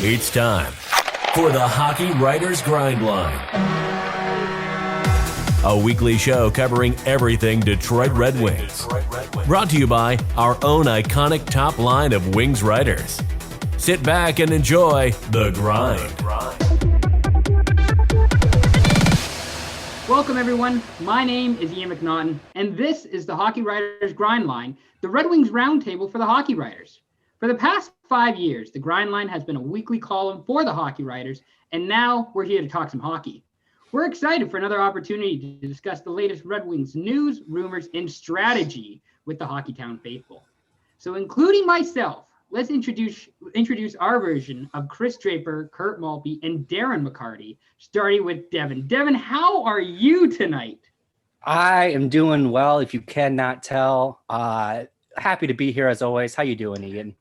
It's time for the Hockey Writers Grindline, a weekly show covering everything Detroit Red Wings. Brought to you by our own iconic top line of Wings writers. Sit back and enjoy The Grind. Welcome, everyone. My name is Ian McNaughton, and this is the Hockey Writers Grindline, the Red Wings roundtable for the hockey writers. For the past 5 years, the Grindline has been a weekly column for the hockey writers, and now we're here to talk some hockey. We're excited for another opportunity to discuss the latest Red Wings news, rumors, and strategy with the Hockeytown faithful. So, including myself, let's introduce our version of Chris Draper, Kurt Malpe, and Darren McCarty, starting with Devin. Devin, how are you tonight? I am doing well, if you cannot tell. Happy to be here as always. How you doing, Ian?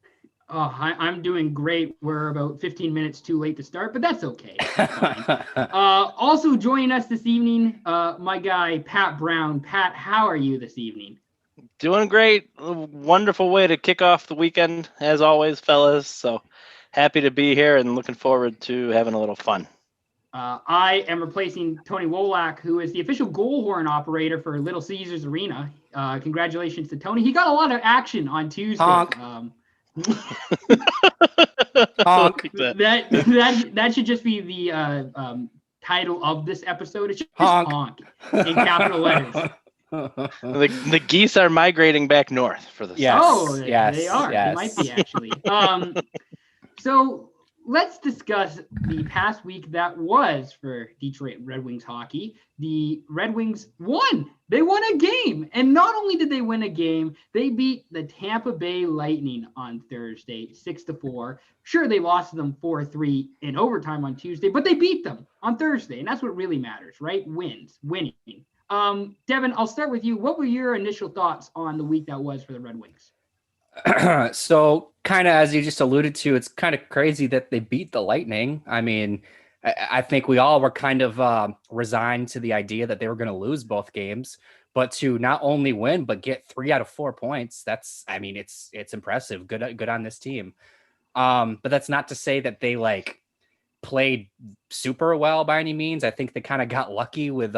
Oh, I'm doing great. We're about 15 minutes too late to start, but that's okay. That's fine. Also joining us this evening, my guy, Pat Brown. Pat, how are you this evening? Doing great. A wonderful way to kick off the weekend, as always, fellas. So happy to be here and looking forward to having a little fun. I am replacing Tony Wolak, who is the official goal horn operator for Little Caesars Arena. Congratulations to Tony. He got a lot of action on Tuesday. Honk. Honk. That should just be the title of this episode. It should just honk in capital letters. The geese are migrating back north for the Yes. Oh, yes, they are. yes. They might be, actually. So let's discuss the past week that was for Detroit Red Wings hockey. The Red Wings won. They won a game. And not only did they win a game, they beat the Tampa Bay Lightning on Thursday, 6-4. Sure, they lost to them 4-3 in overtime on Tuesday, but they beat them on Thursday. And that's what really matters, right? Winning. Devin, I'll start with you. What were your initial thoughts on the week that was for the Red Wings? So, kind of as you just alluded to, it's kind of crazy that they beat the Lightning. I mean, I think we all were kind of resigned to the idea that they were going to lose both games, but to not only win but get 3 out of 4 points, it's impressive. Good on this team. But that's not to say that they played super well by any means. I think they kind of got lucky with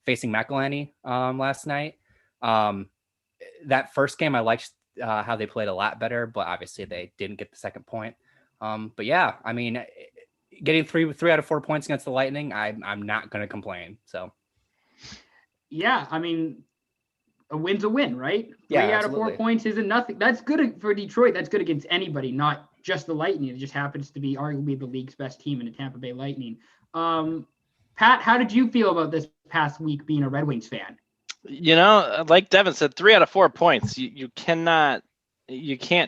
facing McElhinney last night. That first game, I liked how they played a lot better, but obviously they didn't get the second point. But yeah, I mean, getting three out of 4 points against the Lightning, I'm not going to complain. So yeah, I mean, a win's a win, right? Yeah, 3 out of 4 absolutely. points isn't nothing. That's good for Detroit. That's good against anybody, not just the Lightning. It just happens to be arguably the league's best team in the Tampa Bay Lightning. Pat, how did you feel about this past week being a Red Wings fan? You know, like Devin said, 3 out of 4 points. You can't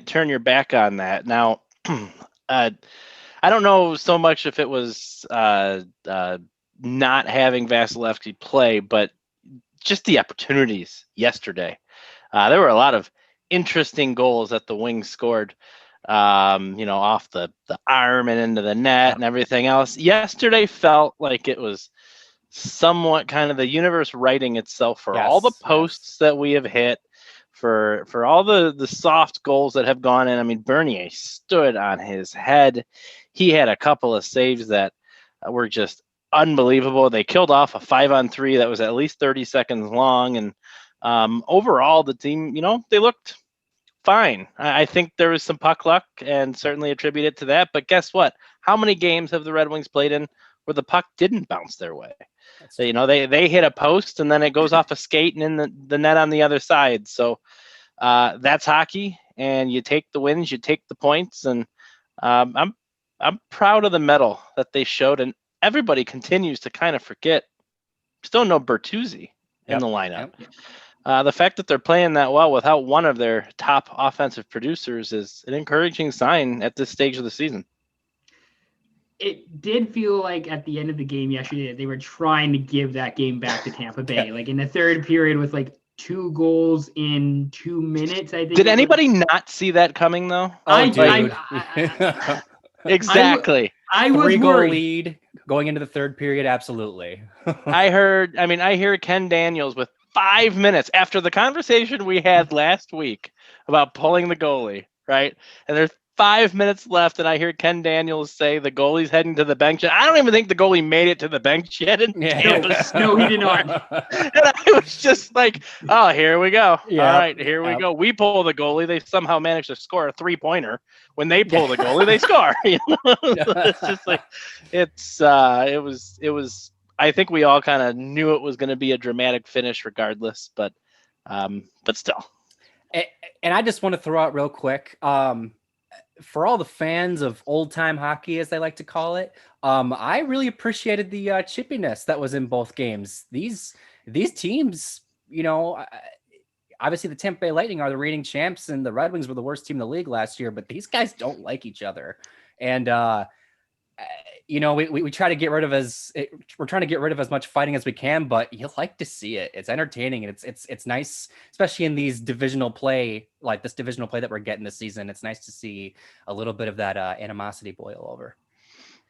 turn your back on that. Now, I don't know so much if it was not having Vasilevsky play, but just the opportunities yesterday. There were a lot of interesting goals that the Wings scored, off the arm and into the net and everything else. Yesterday felt like it was somewhat kind of the universe writing itself for all the posts that we have hit, for all the soft goals that have gone in. I mean, Bernier stood on his head. He had a couple of saves that were just unbelievable. They killed off a 5-on-3 that was at least 30 seconds long. And overall, the team, they looked fine. I think there was some puck luck and certainly attribute it to that. But guess what? How many games have the Red Wings played in where the puck didn't bounce their way? So, they hit a post and then it goes off a skate and in the net on the other side. So that's hockey, and you take the wins, you take the points, and I'm proud of the medal that they showed. And everybody continues to kind of forget. Still no Bertuzzi in the lineup. The fact that they're playing that well without one of their top offensive producers is an encouraging sign at this stage of the season. It did feel like at the end of the game yesterday, they were trying to give that game back to Tampa Bay. Like in the third period with 2 goals in 2 minutes, I think. Did anybody not see that coming, though? Exactly. I was 3-goal worried. lead going into the third period. Absolutely. I hear Ken Daniels with 5 minutes after the conversation we had last week about pulling the goalie, right? And there's 5 minutes left, and I hear Ken Daniels say the goalie's heading to the bench. And I don't even think the goalie made it to the bench yet. And No, he did not. And I was just like, oh, here we go. Yep, All right, here we go. We pull the goalie. They somehow manage to score a 3-pointer. When they pull the goalie, they score. It's just like, it was. I think we all kind of knew it was going to be a dramatic finish, regardless. But still. And I just want to throw out real quick, for all the fans of old time hockey, as they like to call it, I really appreciated the chippiness that was in both games. These teams, obviously the Tampa Bay Lightning are the reigning champs, and the Red Wings were the worst team in the league last year. But these guys don't like each other, and we try to get rid of we're trying to get rid of as much fighting as we can, but you like to see it. It's entertaining, and it's nice, especially in these divisional play, like this divisional play that we're getting this season. It's nice to see a little bit of that animosity boil over.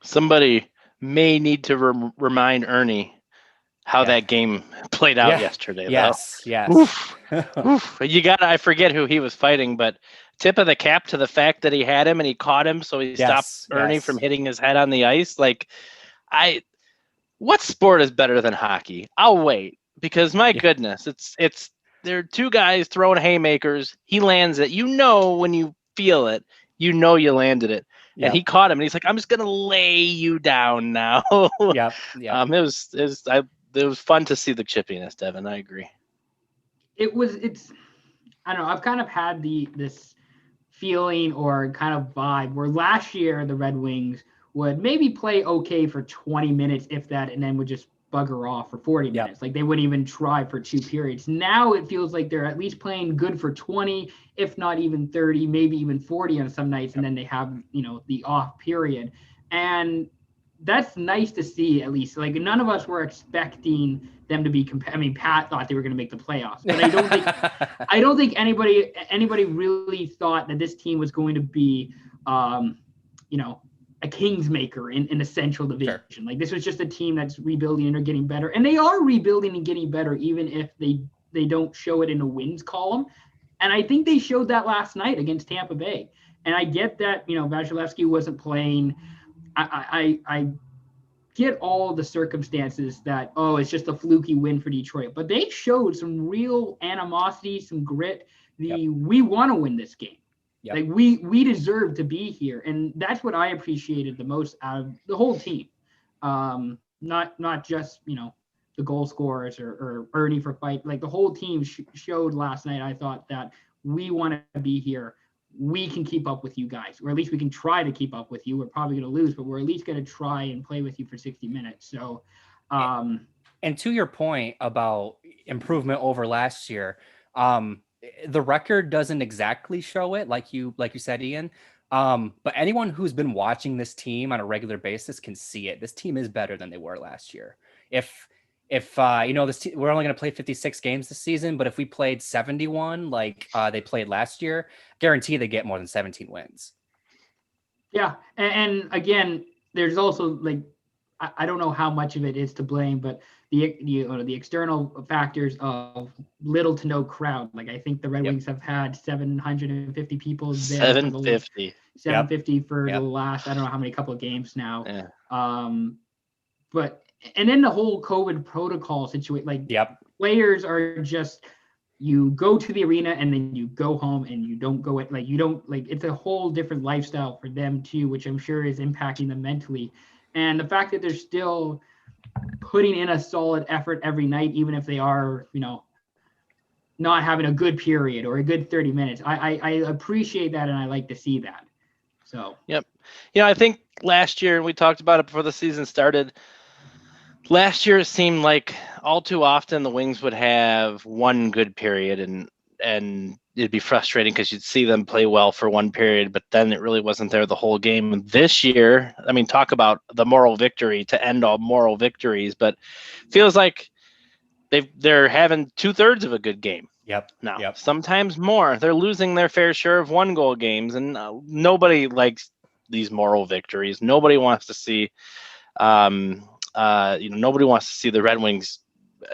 Somebody may need to remind Ernie how that game played out yesterday. Yes. Oof. I forget who he was fighting, but tip of the cap to the fact that he had him and he caught him, so he stopped Ernie from hitting his head on the ice. Like, what sport is better than hockey? I'll wait, because my goodness, it's there are two guys throwing haymakers. He lands it. When you feel it, you landed it. And he caught him, and he's like, I'm just gonna lay you down now. It was fun to see the chippiness, Devin. I agree. It's I don't know. I've kind of had this feeling or kind of vibe where last year the Red Wings would maybe play okay for 20 minutes, if that, and then would just bugger off for 40 minutes. Like, they wouldn't even try for 2 periods. Now it feels like they're at least playing good for 20, if not even 30, maybe even 40 on some nights, and then they have, the off period. And that's nice to see, at least. Like, none of us were expecting them to be Pat thought they were going to make the playoffs, but I don't think anybody really thought that this team was going to be a king's maker in the Central Division. Sure. Like, this was just a team that's rebuilding and are getting better, and they are rebuilding and getting better, even if they don't show it in the wins column. And I think they showed that last night against Tampa Bay. And I get that Vasilevsky wasn't playing. I get all the circumstances that, it's just a fluky win for Detroit, but they showed some real animosity, some grit. We want to win this game. Yep. Like, we deserve to be here, and that's what I appreciated the most out of the whole team. Not just the goal scorers or Ernie for fight. Like, the whole team showed last night. I thought that we want to be here. We can keep up with you guys, or at least we can try to keep up with you. We're probably going to lose, but we're at least going to try and play with you for 60 minutes. So, and to your point about improvement over last year, the record doesn't exactly show it, like you said, Ian. But anyone who's been watching this team on a regular basis can see it. This team is better than they were last year. If we're only going to play 56 games this season, but if we played 71 like they played last year, guarantee they get more than 17 wins. Yeah, and again, there's also, like, I don't know how much of it is to blame, but the external factors of little to no crowd. Like, I think the Red Wings have had 750 people there. 750 for the last, I don't know how many couple of games now. Yeah. And then the whole COVID protocol situation, like, players are just, you go to the arena and then you go home and you don't go it. Like, you don't, like, it's a whole different lifestyle for them too, which I'm sure is impacting them mentally. And the fact that they're still putting in a solid effort every night, even if they are, not having a good period or a good 30 minutes, I appreciate that. And I like to see that. So, yep. I think last year, and we talked about it before the season started, last year, it seemed like all too often the Wings would have one good period, and it'd be frustrating because you'd see them play well for one period, but then it really wasn't there the whole game. And this year, talk about the moral victory to end all moral victories, but feels like they're having 2/3 of a good game. Sometimes more. They're losing their fair share of 1-goal games, and nobody likes these moral victories. Nobody wants to see. Nobody wants to see the Red Wings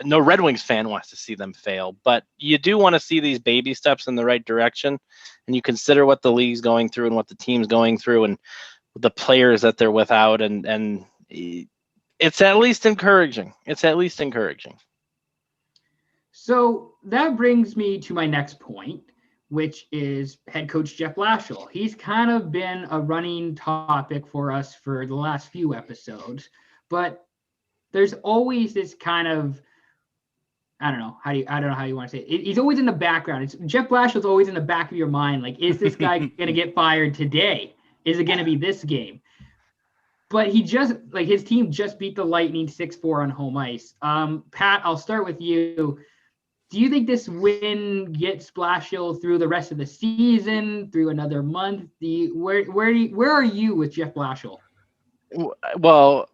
no Red Wings fan wants to see them fail, but you do want to see these baby steps in the right direction, and you consider what the league's going through and what the team's going through and the players that they're without, and it's at least encouraging. So that brings me to my next point, which is head coach Jeff Blashill. He's kind of been a running topic for us for the last few episodes, but there's always this kind of, I don't know how you want to say it. He's always in the background. Jeff Blashill's always in the back of your mind. Like, is this guy going to get fired today? Is it going to be this game? But his team just beat the Lightning 6-4 on home ice. Pat, I'll start with you. Do you think this win gets Blashill through the rest of the season, through another month? Where are you with Jeff Blashill? Well,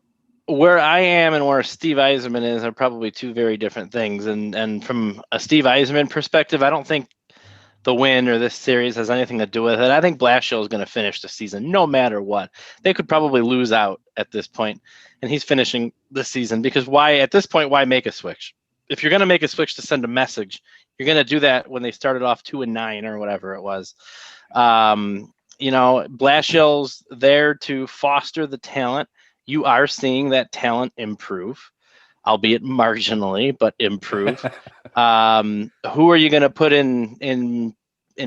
where I am and where Steve Yzerman is are probably two very different things. And from a Steve Yzerman perspective, I don't think the win or this series has anything to do with it. I think Blashill is going to finish the season no matter what. They could probably lose out at this point, and he's finishing the season because why make a switch? If you're going to make a switch to send a message, you're going to do that when they started off 2-9 or whatever it was. Blashill's there to foster the talent. You are seeing that talent improve, albeit marginally, but improve. Who are you going to put in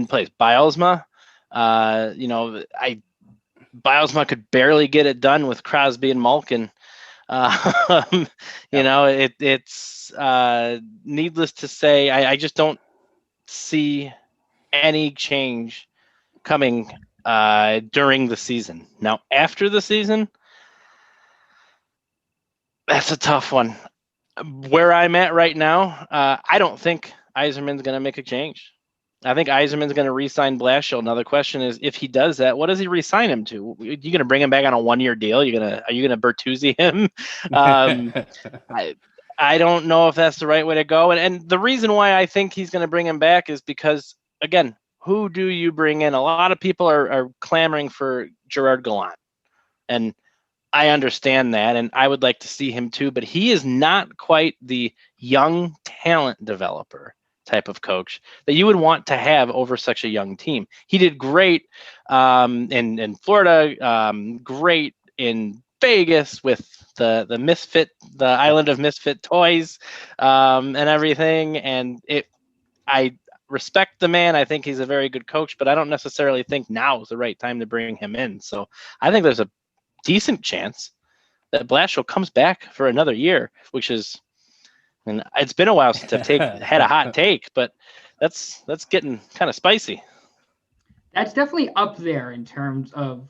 place? Bylsma? Bylsma could barely get it done with Crosby and Malkin. It's needless to say, I just don't see any change coming during the season. Now, after the season, that's a tough one. Where I'm at right now, I don't think Yzerman's going to make a change. I think Yzerman's going to re-sign Blashill. Now the question is, if he does that, what does he re-sign him to? You going to bring him back on a 1-year deal? Are you going to Bertuzzi him? I don't know if that's the right way to go. And the reason why I think he's going to bring him back is because, again, who do you bring in? A lot of people are clamoring for Gerard Gallant, and I understand that, and I would like to see him too. But he is not quite the young talent developer type of coach that you would want to have over such a young team. He did great in Florida, great in Vegas with the island of misfit toys and everything. And I respect the man. I think he's a very good coach, but I don't necessarily think now is the right time to bring him in. So I think there's a decent chance that Blashill comes back for another year, which is, and it's been a while since I've had a hot take, but that's getting kind of spicy. That's definitely up there in terms of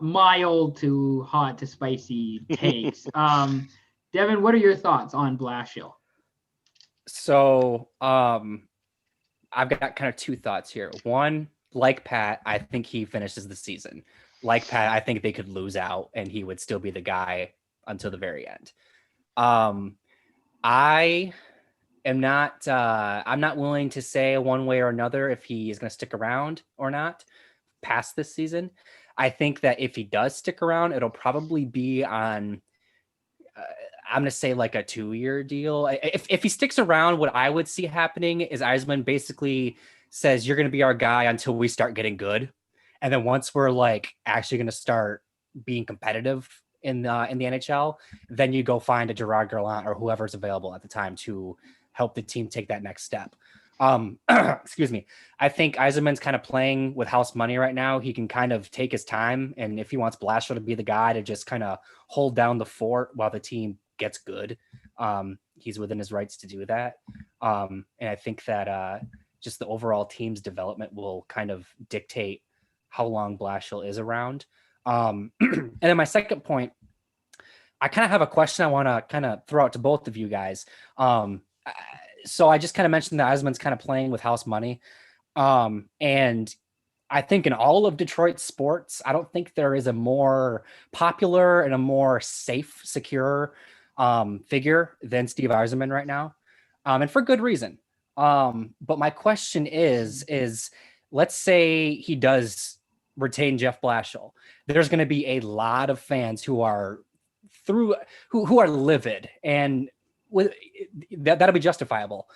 mild to hot to spicy takes. Devin, what are your thoughts on Blashill? So I've got kind of two thoughts here. One, like Pat, I think he finishes the season. Like Pat, I think they could lose out and he would still be the guy until the very end. I am not, I'm not willing to say one way or another if he is going to stick around or not past this season. I think that if he does stick around, it'll probably be on, I'm going to say like a 2-year deal. If he sticks around, what I would see happening is Yzerman basically says, you're going to be our guy until we start getting good. And then once we're like actually going to start being competitive in the NHL, then you go find a Gerard Gallant or whoever's available at the time to help the team take that next step. Excuse me. I think Yzerman's kind of playing with house money right now. He can kind of take his time. And if he wants Blashill to be the guy to just kind of hold down the fort while the team gets good, he's within his rights to do that. And I think that just the overall team's development will kind of dictate how long Blashill is around. And then my second point, I kind of have a question I want to kind of throw out to both of you guys. So I just kind of mentioned that Yzerman's kind of playing with house money. And I think in all of Detroit sports, I don't think there is a more popular and a more safe, secure figure than Steve Yzerman right now. And for good reason. But my question is let's say he does retain Jeff Blashill. There's going to be a lot of fans who are livid. And that'll be justifiable.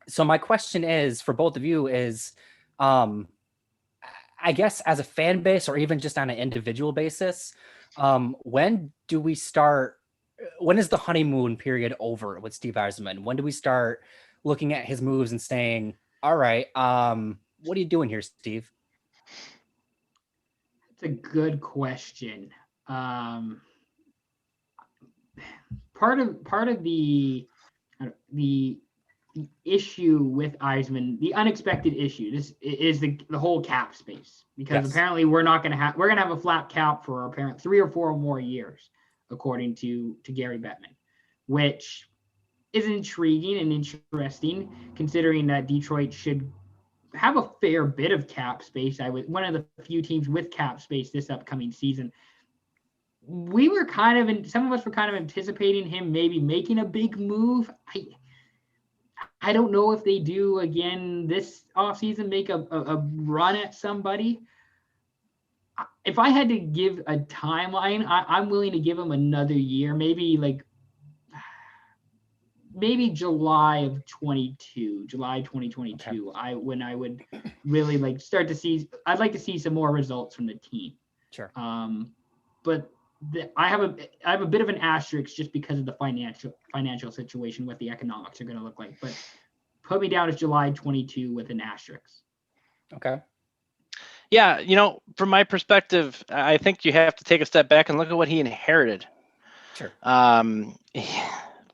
So my question is for both of you is, I guess as a fan base or even just on an individual basis, when is the honeymoon period over with Steve Yzerman? When do we start looking at his moves and saying, all right, what are you doing here, Steve? It's a good question. Part of the issue with Yzerman, the unexpected issue, this is the whole cap space, because apparently we're going to have a flat cap for apparently 3 or 4 more years, according to Gary Bettman, which is intriguing and interesting, considering that Detroit should have a fair bit of cap space. One of the few teams with cap space this upcoming season. We were some of us were kind of anticipating him maybe making a big move. I don't know if they do again this offseason, make a run at somebody. If I had to give a timeline, I'm willing to give him another year, maybe July 2022. Okay. When I would really start to see, I'd like to see some more results from the team. Sure. But I have a bit of an asterisk just because of the financial situation, what the economics are going to look like. But put me down as July 22 with an asterisk. Okay. Yeah, from my perspective, I think you have to take a step back and look at what he inherited. Sure.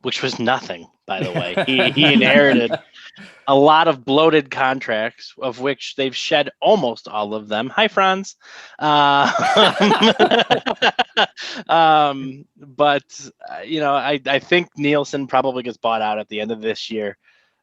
Which was nothing, by the way. He inherited a lot of bloated contracts, of which they've shed almost all of them. Hi, Franz. But I think Nielsen probably gets bought out at the end of this year.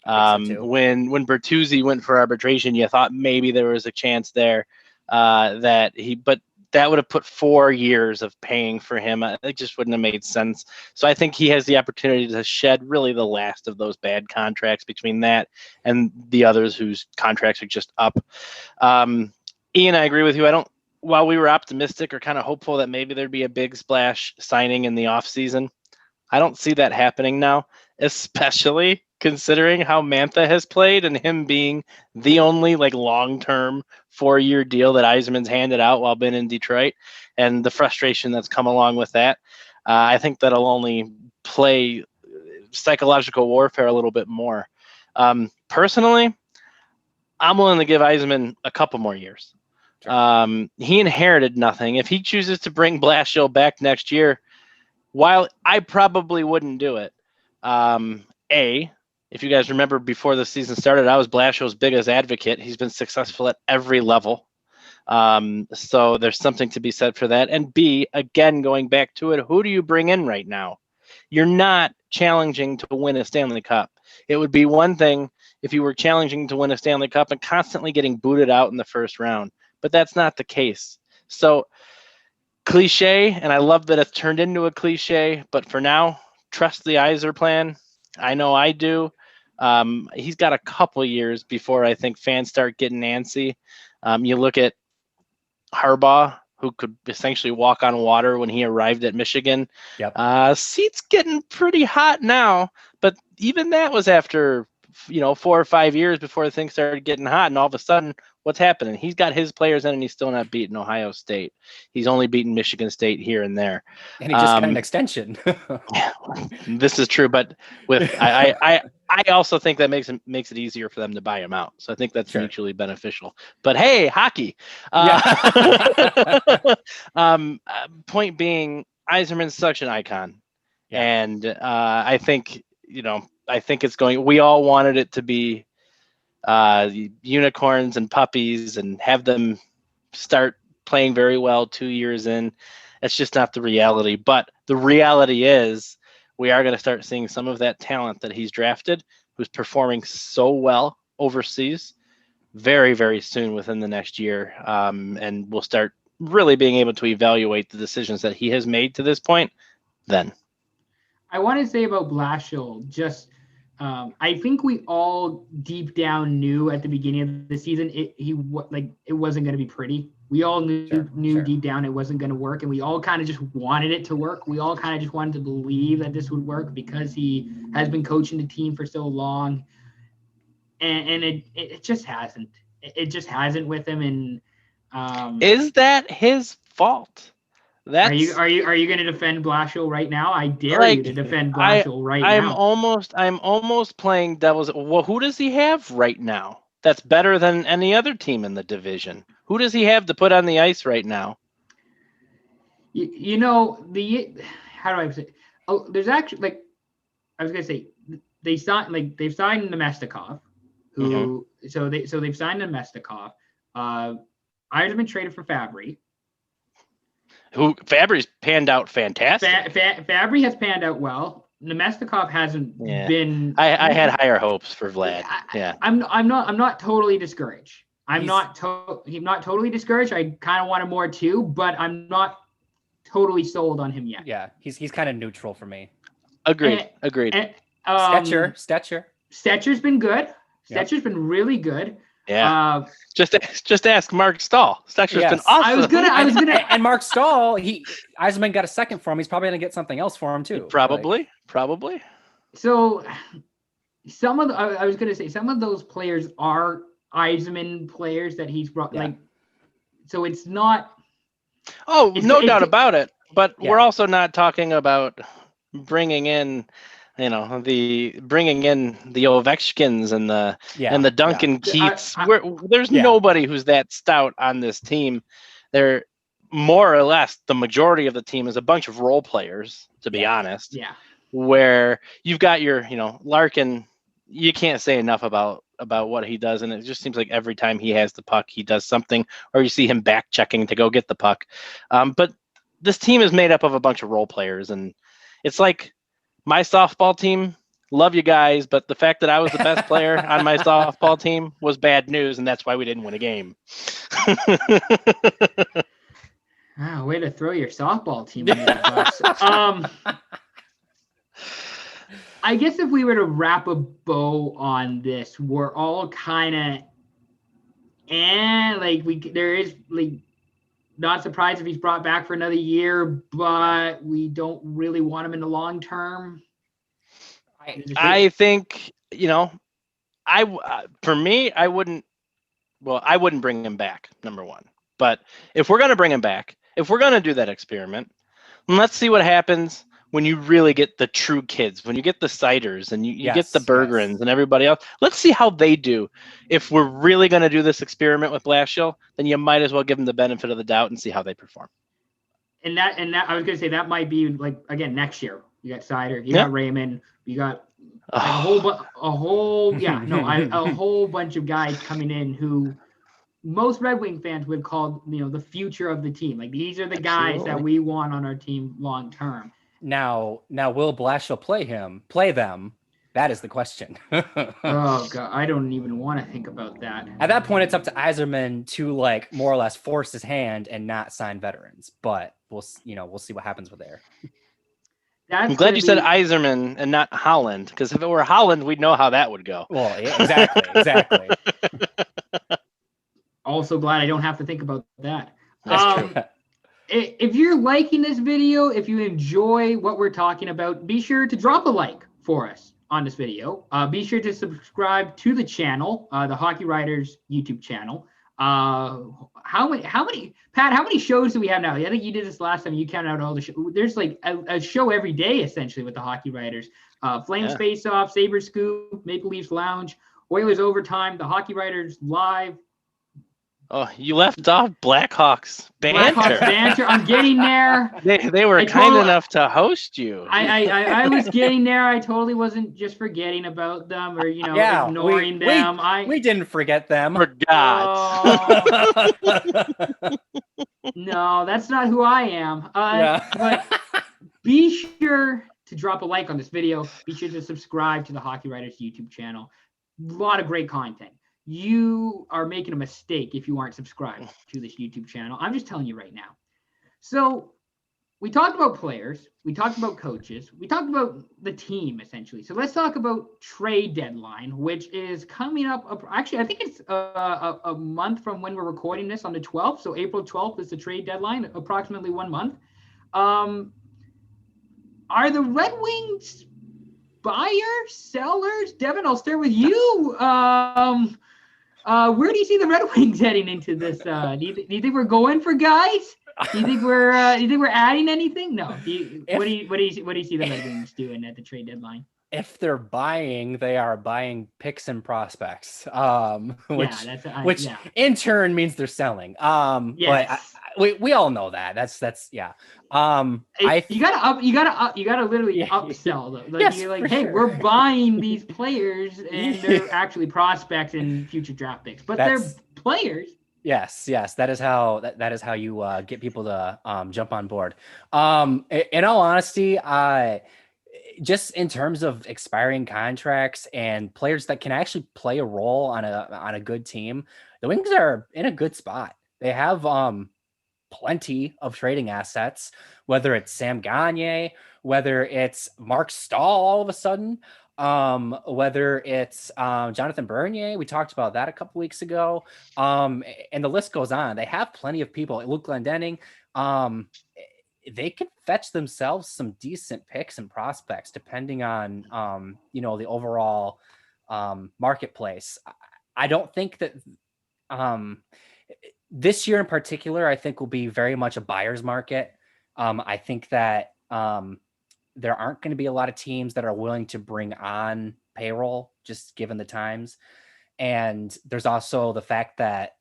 When Bertuzzi went for arbitration, you thought maybe there was a chance there but that would have put 4 years of paying for him. It just wouldn't have made sense. So I think he has the opportunity to shed really the last of those bad contracts between that and the others whose contracts are just up. Ian, I agree with you. While we were optimistic or kind of hopeful that maybe there'd be a big splash signing in the offseason, I don't see that happening now, especially considering how Mantha has played and him being the only long-term 4-year deal that Yzerman's handed out while being in Detroit, and the frustration that's come along with that. I think that'll only play psychological warfare a little bit more. Personally, I'm willing to give Yzerman a couple more years. Sure. He inherited nothing. If he chooses to bring Blashill back next year, while I probably wouldn't do it, if you guys remember before the season started, I was Blashill's biggest advocate. He's been successful at every level. So there's something to be said for that. And B, again, going back to it, who do you bring in right now? You're not challenging to win a Stanley Cup. It would be one thing if you were challenging to win a Stanley Cup and constantly getting booted out in the first round, but that's not the case. So cliche, and I love that it's turned into a cliche, but for now, trust the Yzer plan. I know I do. He's got a couple years before I think fans start getting antsy. You look at Harbaugh, who could essentially walk on water when he arrived at Michigan. Yep. Seat's getting pretty hot now, but even that was after 4 or 5 years before things started getting hot, and all of a sudden, what's happening? He's got his players in, and he's still not beating Ohio State. He's only beaten Michigan State here and there. And he just got an extension. Yeah, this is true, but with I also think that makes it easier for them to buy him out. So I think that's mutually beneficial. But hey, hockey. Point being, Yzerman's such an icon, and I think it's going. We all wanted it to be unicorns and puppies and have them start playing very well 2 years in. That's just not the reality. But the reality is we are going to start seeing some of that talent that he's drafted, who's performing so well overseas, very, very soon within the next year. And we'll start really being able to evaluate the decisions that he has made to this point then. I want to say about Blashil, just I think we all deep down knew at the beginning of the season it wasn't going to be pretty. We all knew Sure. deep down it wasn't going to work, and we all kind of just wanted it to work. We all kind of just wanted to believe that this would work because he has been coaching the team for so long, and it just hasn't. It just hasn't with him. And Is that his fault? are you going to defend Blashil right now? I dare Like, you to defend Blashil right I'm now. almost playing devil's. Well, who does he have right now that's better than any other team in the division? Who does he have to put on the ice right now? You know, how do I say? Oh, there's actually, like, I was gonna say, they've signed Nemestikov, who they've signed Nemestikov. Yzerman traded for Fabry. Who Fabry's panned out fantastic. Fabry has panned out well. Nemestikov hasn't been. I had higher hopes for Vlad. I'm not totally discouraged. I'm not totally discouraged. I kind of wanted more too, but I'm not totally sold on him yet. Yeah, he's kind of neutral for me. Agreed. Stetcher's been good. Stetcher's been really good. Yeah. Just ask Mark Stahl. Stetcher's been awesome. I was gonna. And Mark Stahl, Yzerman got a second for him. He's probably gonna get something else for him too. Probably. So some of those players are Yzerman players that he's brought. Yeah. Like, so it's not. Oh, no doubt about it. But we're also not talking about bringing in, the Ovechkins and the Duncan Keats. There's nobody who's that stout on this team. They're more or less the majority of the team is a bunch of role players, to be honest. Yeah. Where you've got your, Larkin. You can't say enough about what he does, and it just seems like every time he has the puck, he does something, or you see him back checking to go get the puck. But this team is made up of a bunch of role players, and it's like my softball team. Love you guys, but the fact that I was the best player on my softball team was bad news, and that's why we didn't win a game. Way to throw your softball team in the bus. I guess if we were to wrap a bow on this, we're all kind of, not surprised if he's brought back for another year, but we don't really want him in the long term. I think, for me, I wouldn't bring him back, number one. But if we're going to bring him back, if we're going to do that experiment, let's see what happens when you really get the true kids, when you get the Siders and you get the Bergerons and everybody else. Let's see how they do. If we're really going to do this experiment with Blashill, then you might as well give them the benefit of the doubt and see how they perform. And that I was going to say that might be like, again, next year. You got Sider, you got Raymond, you got a whole bunch of guys coming in who most Red Wing fans would call, the future of the team. Like, these are the guys that we want on our team long term. Now, will Blashil play them? That is the question. Oh God, I don't even want to think about that. At that point, it's up to Yzerman to more or less force his hand and not sign veterans. But we'll see what happens with there. I'm glad you said Yzerman and not Holland, because if it were Holland, we'd know how that would go. Well, yeah, exactly. Also glad I don't have to think about that. That's true. If you're liking this video, if you enjoy what we're talking about, be sure to drop a like for us on this video. Be sure to subscribe to the channel, the Hockey Writers YouTube channel. How many shows do we have now? I think you did this last time. You counted out all the shows. There's like a show every day essentially with the Hockey Writers. Flames Face Off, Sabres Scoop, Maple Leafs Lounge, Oilers Overtime, the Hockey Writers Live. Oh, you left off Blackhawks banter. I'm getting there. They were kind enough to host you. I was getting there. I totally wasn't just forgetting about them or ignoring them. We didn't forget them. Forgot. No, that's not who I am. But be sure to drop a like on this video. Be sure to subscribe to the Hockey Writers YouTube channel. A lot of great content. You are making a mistake if you aren't subscribed to this YouTube channel. I'm just telling you right now. So we talked about players, we talked about coaches, we talked about the team essentially. So let's talk about trade deadline, which is coming up. Actually, I think it's a month from when we're recording this on the 12th. So April 12th is the trade deadline, approximately 1 month. Are the Red Wings buyers, sellers? Devin, I'll start with you. Where do you see the Red Wings heading into this? Do you think we're going for guys? Do you think we're adding anything? No. What do you see the Red Wings doing at the trade deadline? If they're buying, they are buying picks and prospects, which in turn means they're selling. Yes. But we all know that. That's yeah. You gotta literally upsell them. Like, yes, you're like, hey, sure. We're buying these players, and they're actually prospects and future draft picks, but they're players. Yes, that is how you get people to jump on board. In all honesty, just in terms of expiring contracts and players that can actually play a role on a good team, the Wings are in a good spot. They have plenty of trading assets, whether it's Sam Gagner, whether it's Mark Stahl all of a sudden, whether it's Jonathan Bernier. We talked about that a couple weeks ago, and the list goes on. They have plenty of people. Luke Glendening, they could fetch themselves some decent picks and prospects depending on the overall marketplace. I don't think that this year in particular, I think will be very much a buyer's market. I think that there aren't going to be a lot of teams that are willing to bring on payroll, just given the times. And there's also the fact that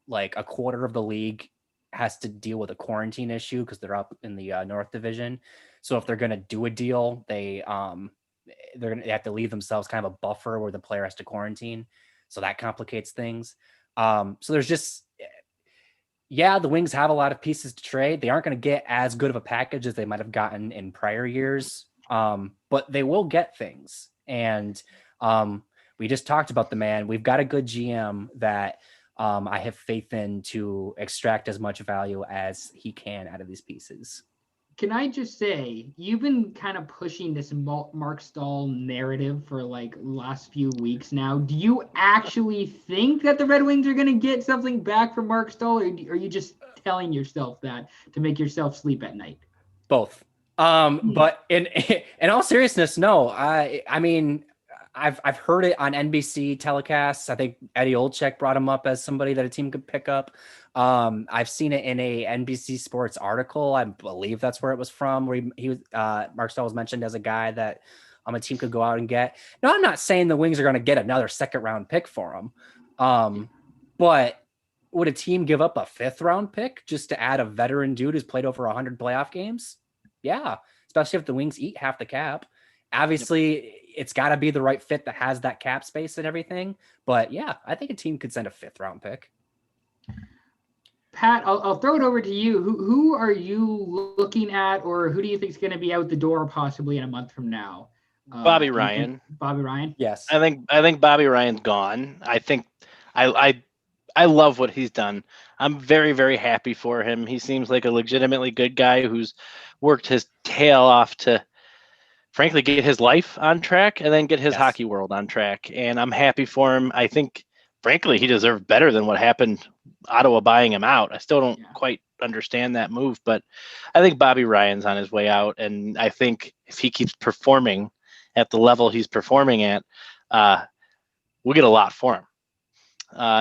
like a quarter of the league has to deal with a quarantine issue because they're up in the North Division. So if they're going to do a deal, they have to leave themselves kind of a buffer where the player has to quarantine. So that complicates things. So there's just, the Wings have a lot of pieces to trade. They aren't going to get as good of a package as they might have gotten in prior years, but they will get things. And we just talked about the man. We've got a good GM that I have faith in to extract as much value as he can out of these pieces. Can I just say, you've been kind of pushing this Mark Stahl narrative for like last few weeks now. Do you actually think that the Red Wings are going to get something back from Mark Stahl, or are you just telling yourself that to make yourself sleep at night? Both. But in all seriousness, no. I mean, I've heard it on NBC telecasts. I think Eddie Olczyk brought him up as somebody that a team could pick up. I've seen it in a NBC Sports article. I believe that's where it was from, where he was Mark Stahl was mentioned as a guy that a team could go out and get. Now, I'm not saying the Wings are going to get another second round pick for him. But would a team give up a 5th round pick just to add a veteran dude who's played over 100 playoff games? Yeah, especially if the Wings eat half the cap. Obviously, it's got to be the right fit that has that cap space and everything. But yeah, I think a team could send a 5th round pick. Pat, I'll throw it over to you. Who are you looking at, or who do you think is going to be out the door possibly in a month from now? Bobby Ryan. Bobby Ryan? Yes. I think Bobby Ryan's gone. I think I love what he's done. I'm very, very happy for him. He seems like a legitimately good guy who's worked his tail off to, frankly, get his life on track and then get his hockey world on track. And I'm happy for him. I think, frankly, he deserved better than what happened, Ottawa buying him out. I still don't quite understand that move, but I think Bobby Ryan's on his way out. And I think if he keeps performing at the level he's performing at, we'll get a lot for him.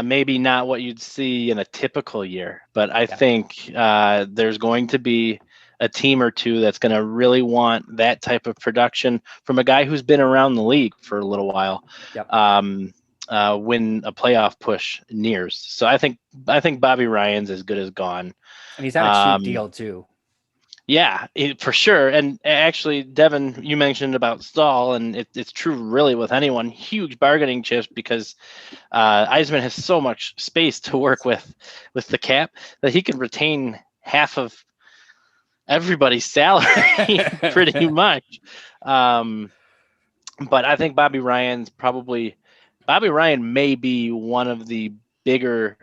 Maybe not what you'd see in a typical year, but I think there's going to be a team or two that's going to really want that type of production from a guy who's been around the league for a little while. When a playoff push nears. So I think Bobby Ryan's as good as gone. And he's had a cheap deal too. Yeah, for sure. And actually, Devin, you mentioned about Stahl, and it's true really with anyone. Huge bargaining chips because Yzerman has so much space to work with the cap that he can retain half of everybody's salary pretty much. But I think Bobby Ryan may be one of the bigger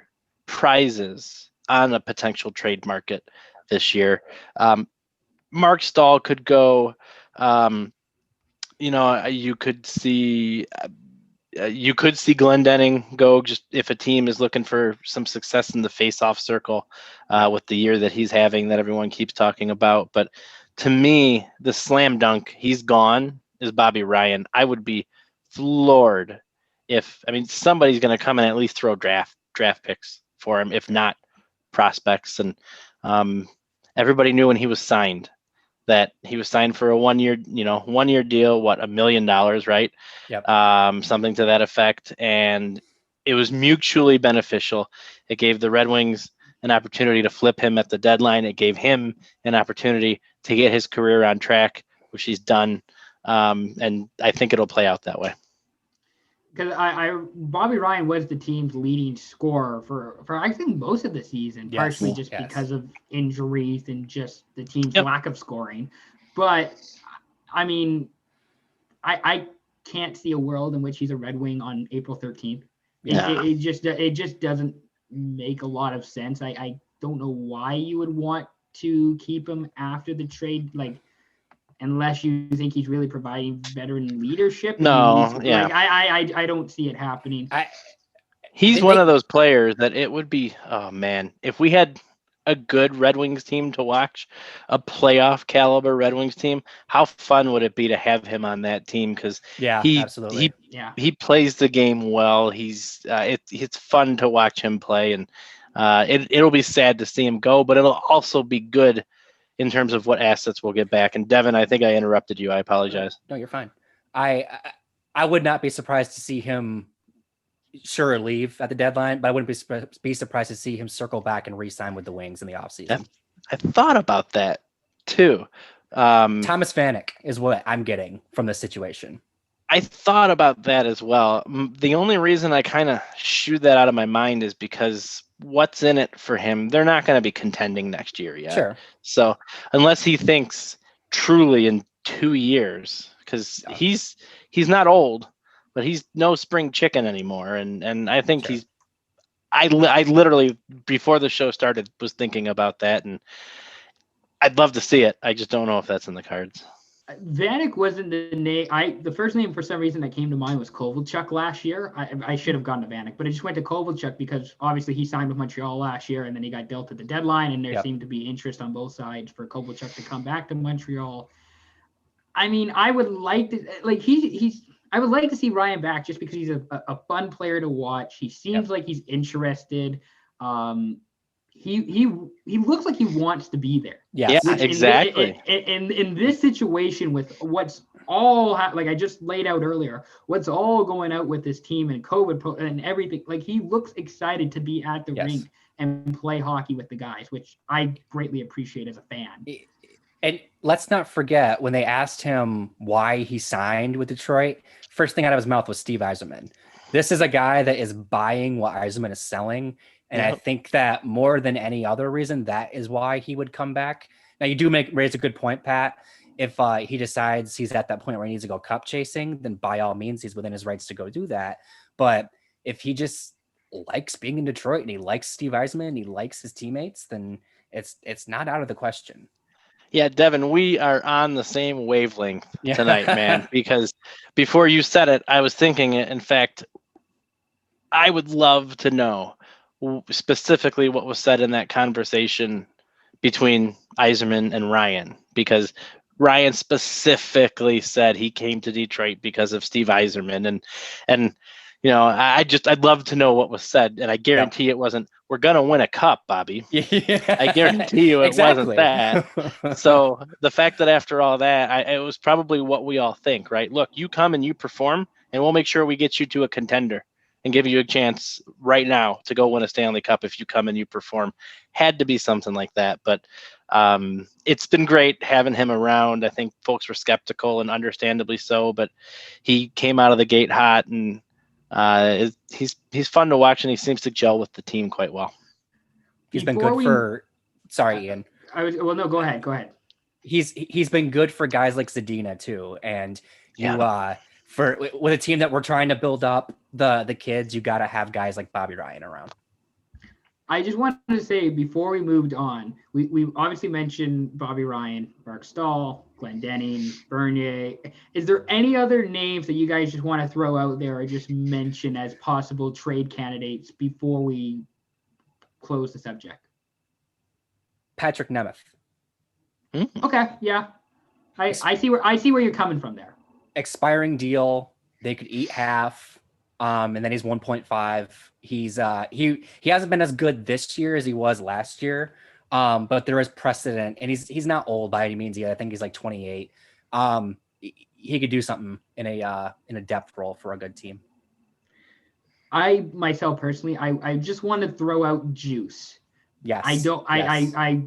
prizes on a potential trade market this year. Mark Stahl could go. You could see Glendening go, just if a team is looking for some success in the face-off circle with the year that he's having that everyone keeps talking about. But to me, the slam dunk, he's gone, is Bobby Ryan. I would be floored if somebody's going to come and at least throw draft picks for him, if not prospects. And everybody knew when he was signed that he was signed for a 1 year deal, $1 million, right? Yep. Something to that effect. And it was mutually beneficial. It gave the Red Wings an opportunity to flip him at the deadline. It gave him an opportunity to get his career on track, which he's done. And I think it'll play out that way. Because Bobby Ryan was the team's leading scorer for I think most of the season, partially just because of injuries and just the team's lack of scoring. But I can't see a world in which he's a Red Wing on April 13th. It just doesn't make a lot of sense. I don't know why you would want to keep him after the trade, unless you think he's really providing veteran leadership. No, I don't see it happening. He's one of those players that it would be, oh man, if we had a good Red Wings team to watch, a playoff caliber Red Wings team, how fun would it be to have him on that team? Because absolutely. He plays the game well. It's fun to watch him play, and it'll be sad to see him go, but it'll also be good in terms of what assets we'll get back. And Devin, I think I interrupted you. I apologize. No, you're fine. I would not be surprised to see him leave at the deadline, but I wouldn't be surprised to see him circle back and re-sign with the Wings in the offseason. I thought about that too. Thomas Vanek is what I'm getting from this situation. I thought about that as well. The only reason I kind of shooed that out of my mind is because what's in it for him? They're not going to be contending next year yet. Sure. So unless he thinks truly in 2 years, because he's not old, but he's no spring chicken anymore. And I think I literally, before the show started, was thinking about that, and I'd love to see it. I just don't know if that's in the cards. Vanek wasn't the name. The first name for some reason that came to mind was Kovalchuk last year. I should have gone to Vanek, but I just went to Kovalchuk because obviously he signed with Montreal last year, and then he got dealt at the deadline, and there seemed to be interest on both sides for Kovalchuk to come back to Montreal. I would like to I would like to see Ryan back just because he's a fun player to watch. He seems like he's interested. He looks like he wants to be there. Yes. Yeah, exactly. In this situation with what's all I just laid out earlier, what's all going out with this team and COVID and everything, he looks excited to be at the rink and play hockey with the guys, which I greatly appreciate as a fan. And let's not forget, when they asked him why he signed with Detroit, first thing out of his mouth was Steve Yzerman. This is a guy that is buying what Yzerman is selling. And I think that more than any other reason, that is why he would come back. Now, you do raise a good point, Pat. If he decides he's at that point where he needs to go cup chasing, then by all means, he's within his rights to go do that. But if he just likes being in Detroit and he likes Steve Yzerman and he likes his teammates, then it's not out of the question. Yeah, Devin, we are on the same wavelength tonight, man, because before you said it, I was thinking it. In fact, I would love to know specifically what was said in that conversation between Yzerman and Ryan, because Ryan specifically said he came to Detroit because of Steve Yzerman. And I'd love to know what was said. And I guarantee it wasn't, we're going to win a cup, Bobby. I guarantee you it wasn't that. So the fact that after all that, it was probably what we all think, right? Look, you come and you perform, and we'll make sure we get you to a contender and give you a chance right now to go win a Stanley Cup if you come and you perform. Had to be something like that. But it's been great having him around. I think folks were skeptical, and understandably so, but he came out of the gate hot, and he's fun to watch, and he seems to gel with the team quite well. He's been good for. Sorry, Ian. No, go ahead. He's been good for guys like Zadina too, and with a team that we're trying to build up the kids, you got to have guys like Bobby Ryan around. I just wanted to say before we moved on, we obviously mentioned Bobby Ryan, Mark Stahl, Glendening, Bernier. Is there any other names that you guys just want to throw out there or just mention as possible trade candidates before we close the subject? Patrick Nemeth. Okay, yeah. I see where you're coming from there. Expiring deal. They could eat half. And then he's 1.5. He's he hasn't been as good this year as he was last year. But there is precedent, and he's not old by any means yet. I think he's like 28. He could do something in a depth role for a good team. I myself personally, I just want to throw out juice. Yes. I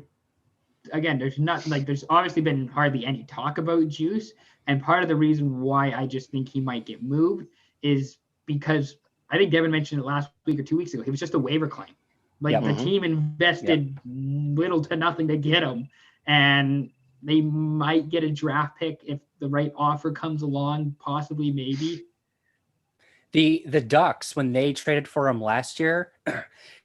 again, there's obviously been hardly any talk about juice, and part of the reason why I just think he might get moved is because I think Devin mentioned it last week or 2 weeks ago. He was just a waiver claim. The team invested little to nothing to get him, and they might get a draft pick if the right offer comes along, possibly, maybe. The Ducks, when they traded for him last year,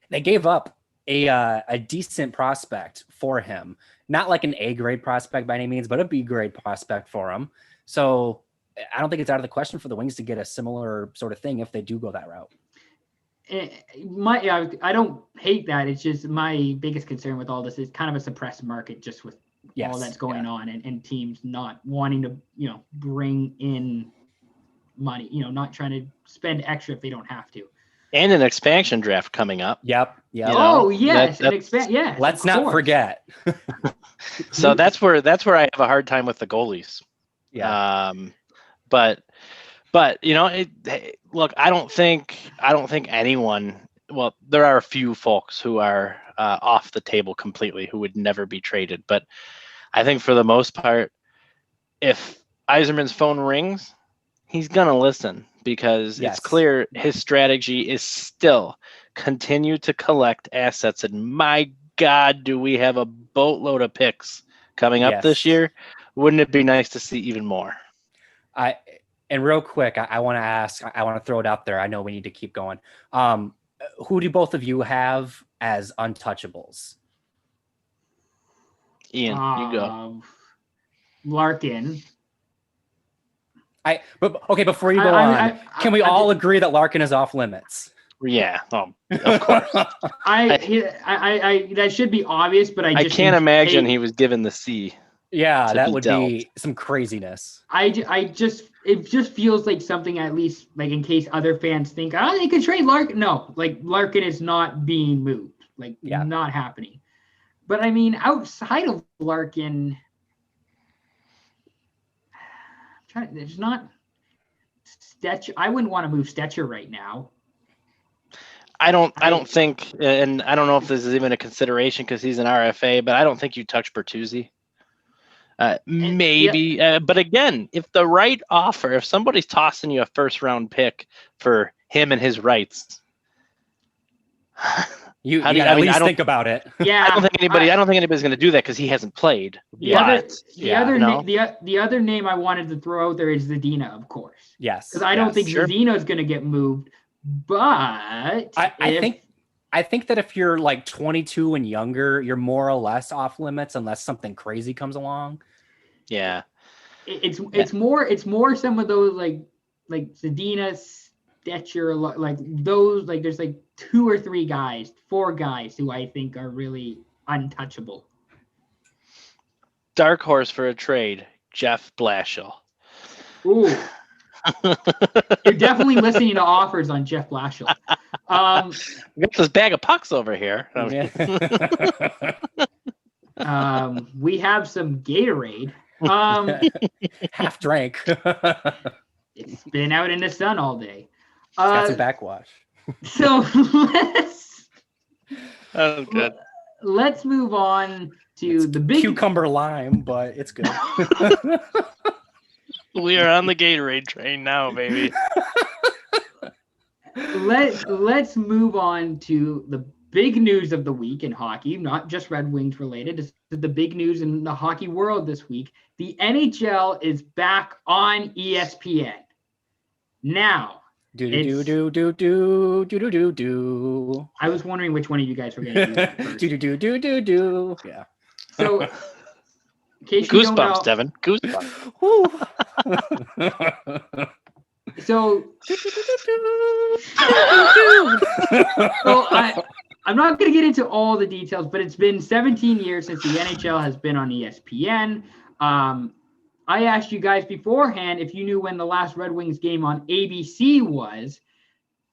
they gave up a decent prospect for him. Not like an A grade prospect by any means, but a B grade prospect for him. So I don't think it's out of the question for the Wings to get a similar sort of thing if they do go that route. I don't hate that. It's just my biggest concern with all this is kind of a suppressed market, just with all that's going on, and teams not wanting to, bring in money, not trying to spend extra if they don't have to. And an expansion draft coming up. Yep. Oh yes, yes. Let's not forget. So that's where I have a hard time with the goalies. Yeah. But look, I don't think anyone. Well, there are a few folks who are off the table completely who would never be traded. But I think for the most part, if Yzerman's phone rings, he's gonna listen, because it's clear his strategy is still continue to collect assets. And my God, do we have a boatload of picks coming up this year? Wouldn't it be nice to see even more? And real quick, I want to ask, I want to throw it out there. I know we need to keep going. Who do both of you have as untouchables? Ian, you go. Larkin. Before you go on, can we all agree that Larkin is off limits? Yeah, of course. That should be obvious, but I can't imagine he was given the C. Yeah, that would be some craziness. It just feels like something, at least like in case other fans think, they could trade Larkin. No, like Larkin is not being moved, not happening. But I mean, outside of Larkin, there's not Stetcher. I wouldn't want to move Stetcher right now. I don't think, and I don't know if this is even a consideration because he's an RFA, but I don't think you touch Bertuzzi. Maybe, but again, if the right offer, if somebody's tossing you a first round pick for him and his rights, you at least think about it. Yeah, I don't think anybody's going to do that because he hasn't played. The other name I wanted to throw out there is Zadina, of course. Yes, because I don't think Zadina is going to get moved, but I think that if you're like 22 and younger, you're more or less off limits unless something crazy comes along. Yeah. It's more some of those like Zadina, Stetcher, like those, like there's like 2 or 3 guys, 4 guys who I think are really untouchable. Dark horse for a trade, Jeff Blashil. Ooh. You're definitely listening to offers on Jeff Blashil. We got this bag of pucks over here. We have some Gatorade. Half drank. It's been out in the sun all day. Got some backwash. So good. Let's move on to the big cucumber lime, but it's good. We are on the Gatorade train now, baby. Let's move on to the big news of the week in hockey, not just Red Wings related. This is the big news in the hockey world this week. The NHL is back on ESPN. Now, Do do do do do do do do do. I was wondering which one of you guys were going to do that first. Do do do do do do. Yeah. So, in case you don't know, Goosebumps, Devin. Goosebumps. so I'm not going to get into all the details, but it's been 17 years since the NHL has been on ESPN. I asked you guys beforehand if you knew when the last Red Wings game on ABC was,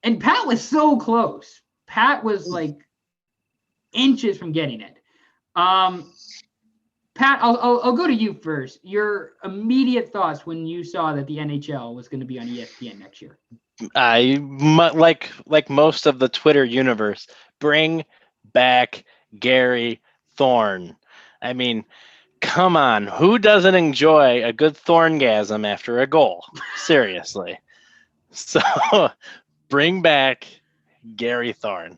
and Pat was so close. Pat was like inches from getting it. Pat, I'll go to you first. Your immediate thoughts when you saw that the NHL was going to be on ESPN next year. Like most of the Twitter universe, bring back Gary Thorne. I mean, come on, who doesn't enjoy a good Thorngasm after a goal? Seriously. So bring back Gary Thorne.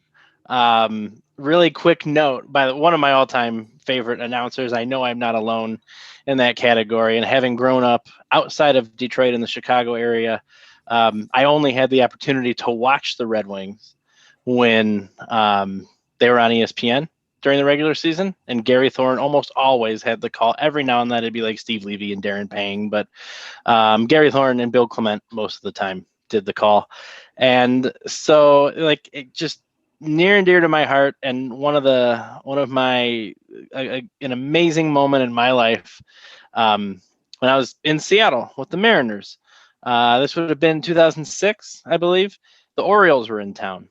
Really quick note by one of my all-time favorite announcers. I know I'm not alone in that category, and having grown up outside of Detroit in the Chicago area, I only had the opportunity to watch the Red Wings when they were on ESPN during the regular season, and Gary Thorne almost always had the call. Every now and then it'd be like Steve Levy and Darren Pang, but Gary Thorne and Bill Clement most of the time did the call. And so like it just near and dear to my heart, and one of my an amazing moment in my life when I was in Seattle with the Mariners. This would have been 2006, I believe. The Orioles were in town,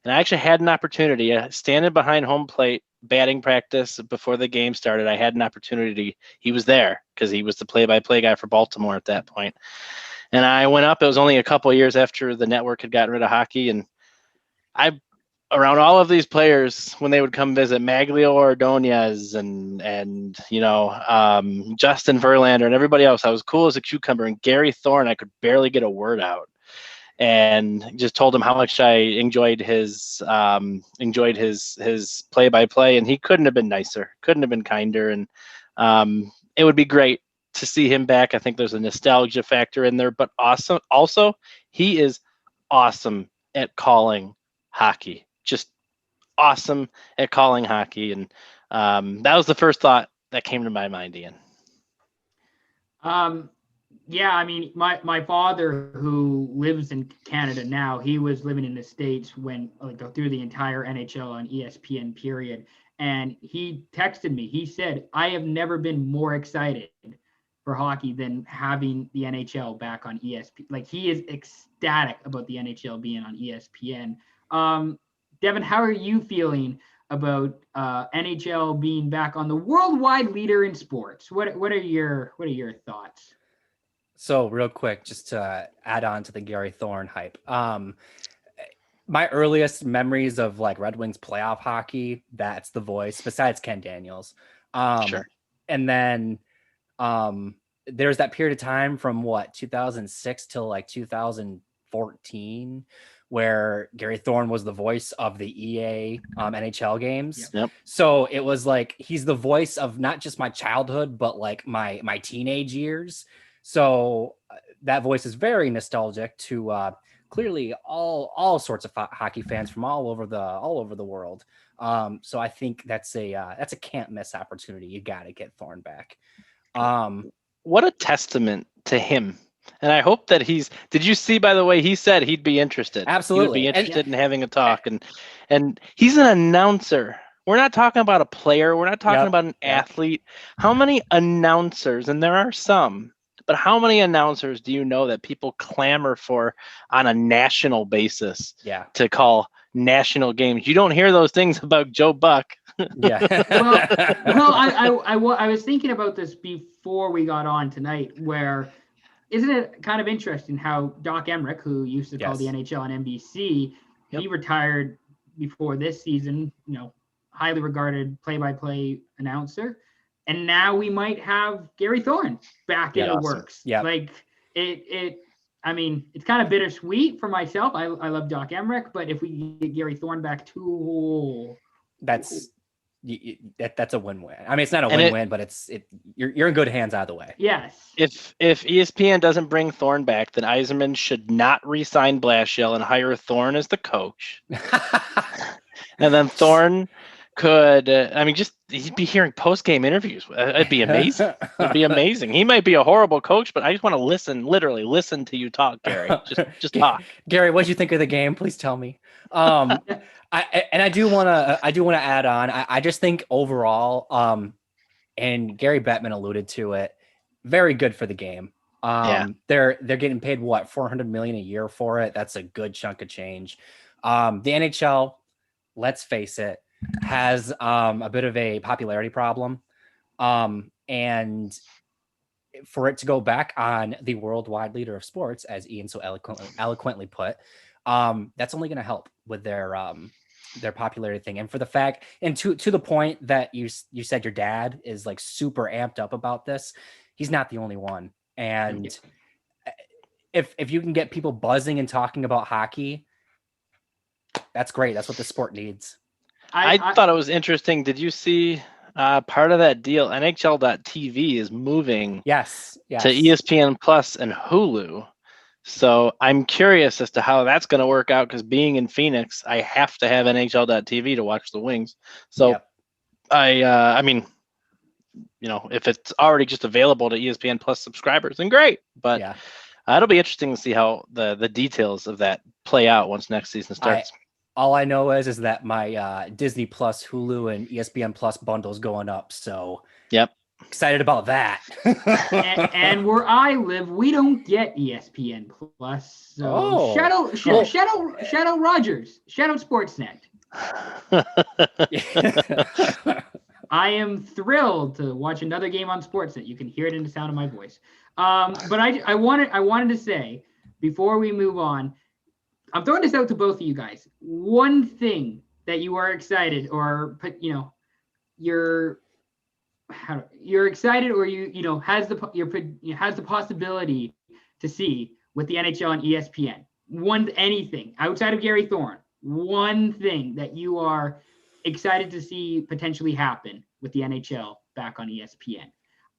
and I actually had an opportunity standing behind home plate batting practice before the game started. I had an opportunity. He was there because he was the play-by-play guy for Baltimore at that point. And I went up. It was only a couple of years after the network had gotten rid of hockey, and around all of these players, when they would come visit, Maglio Ordonez and Justin Verlander and everybody else, I was cool as a cucumber. And Gary Thorne, I could barely get a word out, and just told him how much I enjoyed his play-by-play, and he couldn't have been nicer, couldn't have been kinder, and it would be great to see him back. I think there's a nostalgia factor in there, but also he is awesome at calling hockey. Just awesome at calling hockey. And that was the first thought that came to my mind, Ian. Yeah, I mean, my father, who lives in Canada now, he was living in the States when through the entire NHL on ESPN period. And he texted me. He said, I have never been more excited for hockey than having the NHL back on ESPN. Like, he is ecstatic about the NHL being on ESPN. Devin, how are you feeling about NHL being back on the worldwide leader in sports? What are your thoughts? So real quick, just to add on to the Gary Thorne hype. My earliest memories of like Red Wings playoff hockey, that's the voice, besides Ken Daniels. Sure. And then there's that period of time from 2006 till like 2014, where Gary Thorne was the voice of the EA NHL games. Yep. So it was like, he's the voice of not just my childhood, but like my teenage years. So that voice is very nostalgic to clearly all sorts of hockey fans from all over the world. So I think that's a can't miss opportunity. You got to get Thorne back. What a testament to him. And I hope that did you see, by the way, he said he'd be interested. Absolutely. He would be interested in having a talk. And he's an announcer. We're not talking about a player. We're not talking about an athlete. How many announcers, and there are some, but how many announcers do you know that people clamor for on a national basis to call national games? You don't hear those things about Joe Buck. Yeah. well, I was thinking about this before we got on tonight, where isn't it kind of interesting how Doc Emmerich, who used to call the NHL on NBC, he retired before this season, highly regarded play-by-play announcer. And now we might have Gary Thorne back in the works. Yeah. Like I mean, it's kind of bittersweet for myself. I love Doc Emmerich, but if we get Gary Thorne back too, that's that's a win-win. I mean, it's not a win-win, but you're in good hands either way. Yes. If ESPN doesn't bring Thorne back, then Yzerman should not re-sign Blashill and hire Thorne as the coach. And then Thorne could, he'd be hearing post-game interviews. It'd be amazing. It'd be amazing. He might be a horrible coach, but I just want to literally listen to you talk, Gary. Just talk. Gary, what'd you think of the game? Please tell me. I do want to add on. I just think overall, and Gary Bettman alluded to it, very good for the game. They're getting paid what, $400 million a year for it. That's a good chunk of change. The NHL, let's face it, has a bit of a popularity problem, and for it to go back on the worldwide leader of sports, as Ian so eloquently put, that's only going to help with their popularity thing. And for the fact, and to the point that you said your dad is like super amped up about this, he's not the only one. And if you can get people buzzing and talking about hockey, that's great. That's what the sport needs. I thought it was interesting. Did you see part of that deal? NHL.TV is moving yes. to ESPN Plus and Hulu. So I'm curious as to how that's going to work out, because being in Phoenix, I have to have NHL.TV to watch the Wings. So I mean, if it's already just available to ESPN Plus subscribers, then great. But it'll be interesting to see how the details of that play out once next season starts. All I know is that my Disney Plus, Hulu, and ESPN Plus bundle's going up. So excited about that. and where I live, we don't get ESPN Plus. So Shadow Rogers, Shadow Sportsnet. I am thrilled to watch another game on Sportsnet. You can hear it in the sound of my voice. But I wanted to say, before we move on, I'm throwing this out to both of you guys. One thing that you are excited, or you're excited, or has the possibility to see with the NHL and ESPN. Anything outside of Gary Thorne. One thing that you are excited to see potentially happen with the NHL back on ESPN.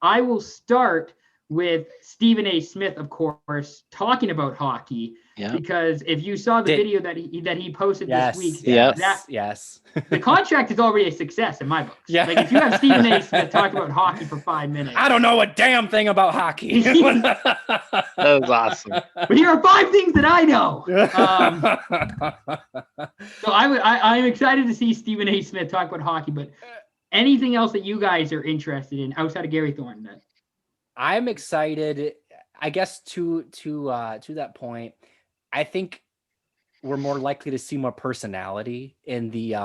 I will start with Stephen A. Smith, of course, talking about hockey. Because if you saw the video that he posted this week, the contract is already a success in my books. Like, if you have Stephen A. Smith talk about hockey for 5 minutes, I don't know a damn thing about hockey. That was awesome. But here are 5 things that I know. So I'm excited to see Stephen A. Smith talk about hockey. But anything else that you guys are interested in outside of Gary Thorne? I'm excited, I guess, to that point. I think we're more likely to see more personality in the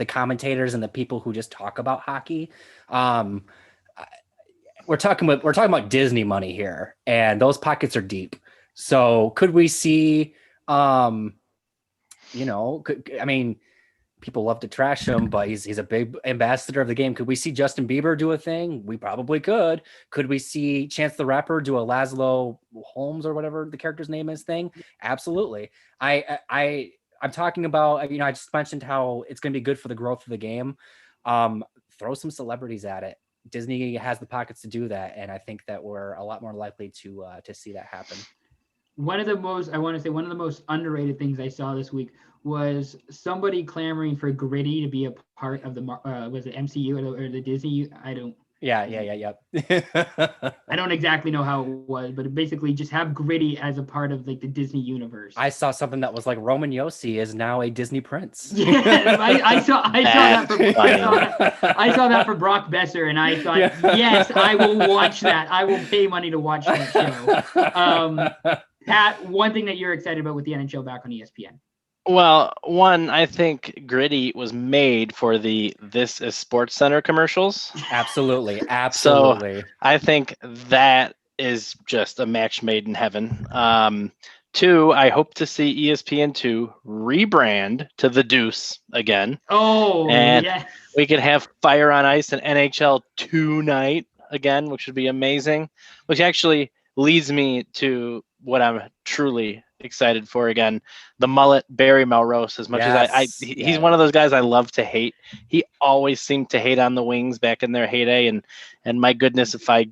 commentators and the people who just talk about hockey. We're talking about Disney money here, and those pockets are deep. So could we see, people love to trash him, but he's a big ambassador of the game. Could we see Justin Bieber do a thing? We probably could. Could we see Chance the Rapper do a Laszlo Holmes or whatever the character's name is thing? Absolutely. I'm talking about, I just mentioned how it's going to be good for the growth of the game. Throw some celebrities at it. Disney has the pockets to do that, and I think that we're a lot more likely to see that happen. One of the most underrated things I saw this week was somebody clamoring for Gritty to be a part of the was it MCU or the Disney? I don't. Yeah. I don't exactly know how it was, but basically just have Gritty as a part of like the Disney universe. I saw something that was like Roman Yossi is now a Disney prince. Yeah, I saw that for Brock Besser, and I thought, yes, I will watch that. I will pay money to watch that show. Pat, one thing that you're excited about with the NHL back on ESPN? Well, one, I think Gritty was made for the This Is Sports Center commercials. Absolutely. So I think that is just a match made in heaven. 2, I hope to see ESPN2 rebrand to The Deuce again. Oh, and yes. We could have Fire on Ice and NHL Tonight again, which would be amazing, which actually leads me to what I'm truly excited for again. The mullet, Barry Melrose. As much as he's one of those guys I love to hate. He always seemed to hate on the Wings back in their heyday, and my goodness, if I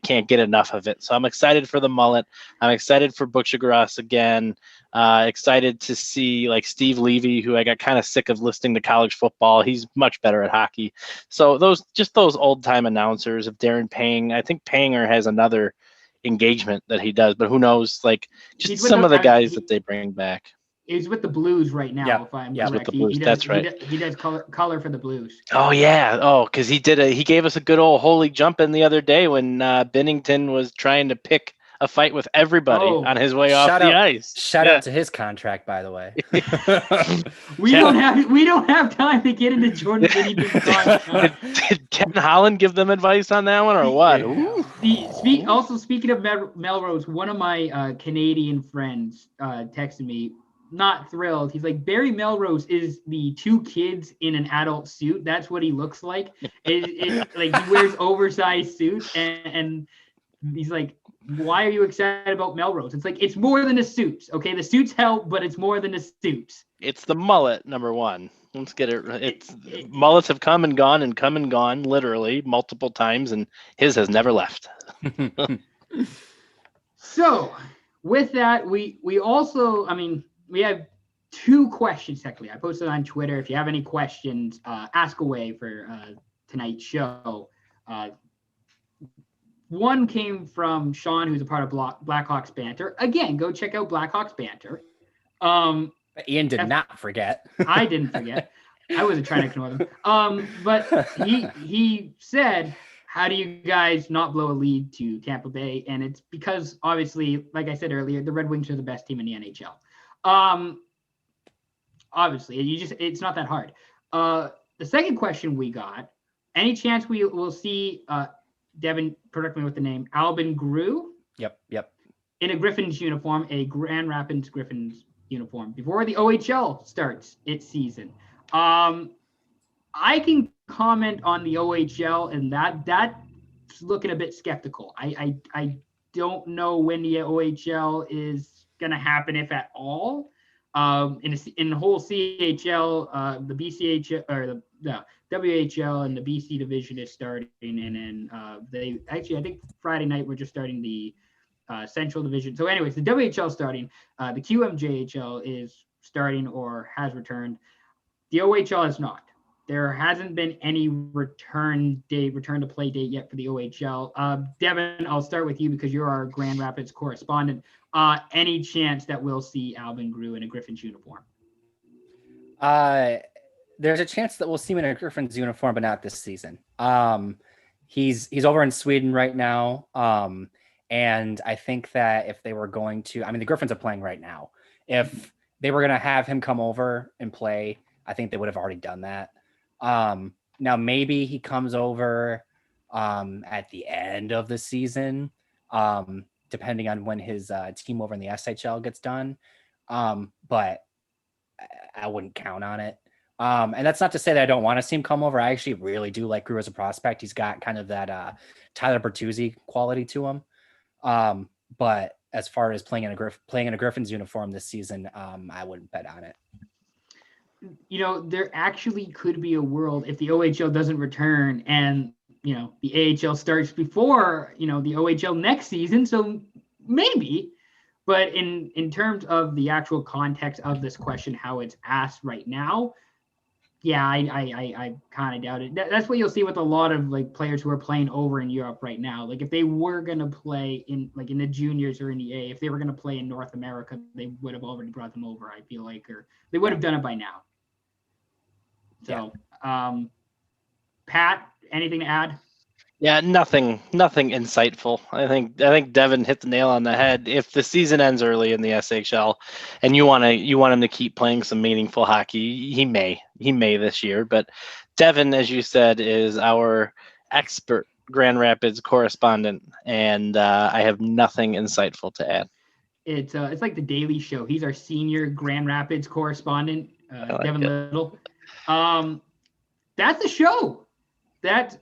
can't get enough of it. So I'm excited for the mullet. I'm excited for Butchergrass again. Excited to see like Steve Levy, who I got kind of sick of listening to college football. He's much better at hockey. So those old time announcers of Darren Pang. I think Panger has another engagement that he does, but who knows? Like just some of the guys that they bring back. He's with the Blues right now, if I'm correct. With the Blues. That's right. He does color for the Blues. Oh yeah. Oh, because he gave us a good old holy jumping the other day when Bennington was trying to pick a fight with everybody on his way off the ice. Shout out to his contract, by the way. we don't have time to get into Jordan Bennington's contract. Did Ken Holland give them advice on that one or what? Also, speaking of Melrose, one of my Canadian friends texted me, not thrilled. He's like, Barry Melrose is the two kids in an adult suit. That's what he looks like. Like he wears oversized suits, and he's like, why are you excited about Melrose? It's like, it's more than a suit. Okay, the suits help, but it's more than a suit. It's the mullet, number one. Let's get it. Mullets have come and gone literally multiple times, and his has never left. So with that, we also, we have two questions technically. I posted on Twitter. If you have any questions, ask away for tonight's show. One came from Sean, who's a part of Blackhawks Banter. Again, go check out Blackhawks Banter. Ian did not forget. I didn't forget. I wasn't trying to ignore them. But he said, how do you guys not blow a lead to Tampa Bay? And it's because, obviously, like I said earlier, the Red Wings are the best team in the NHL. Obviously, it's not that hard. The second question we got, any chance we will see Devin, correct me with the name, Albin Grew? Yep. In a Griffins uniform, a Grand Rapids Griffins uniform, before the OHL starts its season. I can comment on the OHL, and that's looking a bit skeptical. I don't know when the OHL is going to happen, if at all. In the whole CHL, the BCHL, or the WHL and the BC division is starting, and then I think Friday night we're just starting the Central Division. So anyways, the WHL starting, the QMJHL is starting or has returned. The OHL is not. There hasn't been any return to play date yet for the OHL. Devin, I'll start with you because you're our Grand Rapids correspondent. Any chance that we'll see Albin Grew in a Griffins uniform? There's a chance that we'll see him in a Griffins uniform, but not this season. He's over in Sweden right now. And I think that if they were going to, the Griffins are playing right now. If they were going to have him come over and play, I think they would have already done that. Now maybe he comes over at the end of the season, depending on when his team over in the SHL gets done. But I wouldn't count on it. And that's not to say that I don't want to see him come over. I actually really do like Grew as a prospect. He's got kind of that Tyler Bertuzzi quality to him. But as far as playing in a Griffins uniform this season, I wouldn't bet on it. There actually could be a world if the OHL doesn't return and, the AHL starts before, the OHL next season. So maybe, but in terms of the actual context of this question, how it's asked right now, yeah, I kind of doubt it. That's what you'll see with a lot of players who are playing over in Europe right now. If they were going to play in the juniors or in the A, if they were going to play in North America, they would have already brought them over, I feel like, or they would have done it by now. So, Pat, anything to add? Yeah, nothing insightful. I think Devin hit the nail on the head. If the season ends early in the SHL, and you want him to keep playing some meaningful hockey, he may this year. But Devin, as you said, is our expert Grand Rapids correspondent, and I have nothing insightful to add. It's like the Daily Show. He's our senior Grand Rapids correspondent, Devin Little. That's the show. That's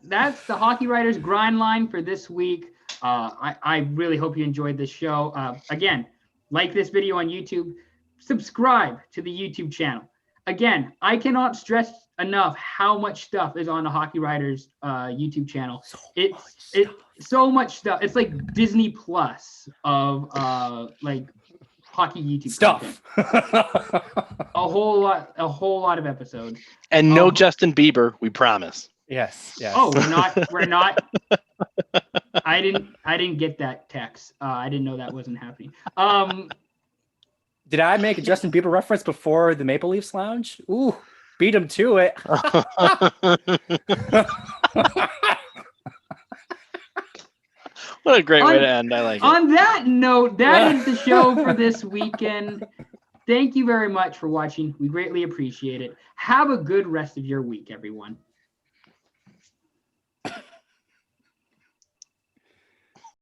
the Hockey Writers Grind Line for this week. I really hope you enjoyed this show. Again, like this video on YouTube, subscribe to the YouTube channel. Again, I cannot stress enough how much stuff is on the Hockey Writers YouTube channel. It's so much stuff. It's like Disney Plus of like hockey YouTube stuff. A whole lot of episodes. And no Justin Bieber, we promise. Yes. Oh, we're not. I didn't get that text. I didn't know that wasn't happening. Did I make a Justin Bieber reference before the Maple Leafs Lounge? Ooh, beat him to it. What a great way to end. I like it. On that note, that is the show for this weekend. Thank you very much for watching. We greatly appreciate it. Have a good rest of your week, everyone.